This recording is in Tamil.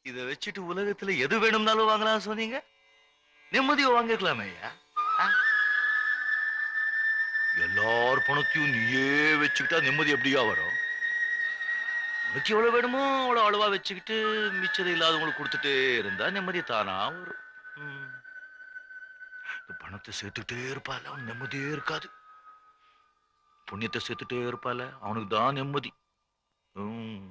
இத வச்சுட்டு உலகத்துல எது வேணும்னாலும் வாங்கலாம் சொன்னீங்க. நிம்மதியை வாங்கிக்கலாமே ஐயா. ஆ? எல்லார் பணத்தையும் நீயே வச்சுக்கிட்டா நிம்மதி எப்படியா வரும்? உனக்கு எவ்வளவு வேணுமோ அவ்வளவு அளவா வச்சுக்கிட்டு மிச்சது இல்லாதவங்களுக்கு கொடுத்துட்டே இருந்தா நிம்மதி தானா வரும். ம். இந்த பணத்தை சேர்த்துக்கிட்டே இருப்பால அவன் நிம்மதியே இருக்காது. புண்ணியத்தை சேர்த்துட்டே இருப்பால அவனுக்கு தான் நிம்மதி. ம்.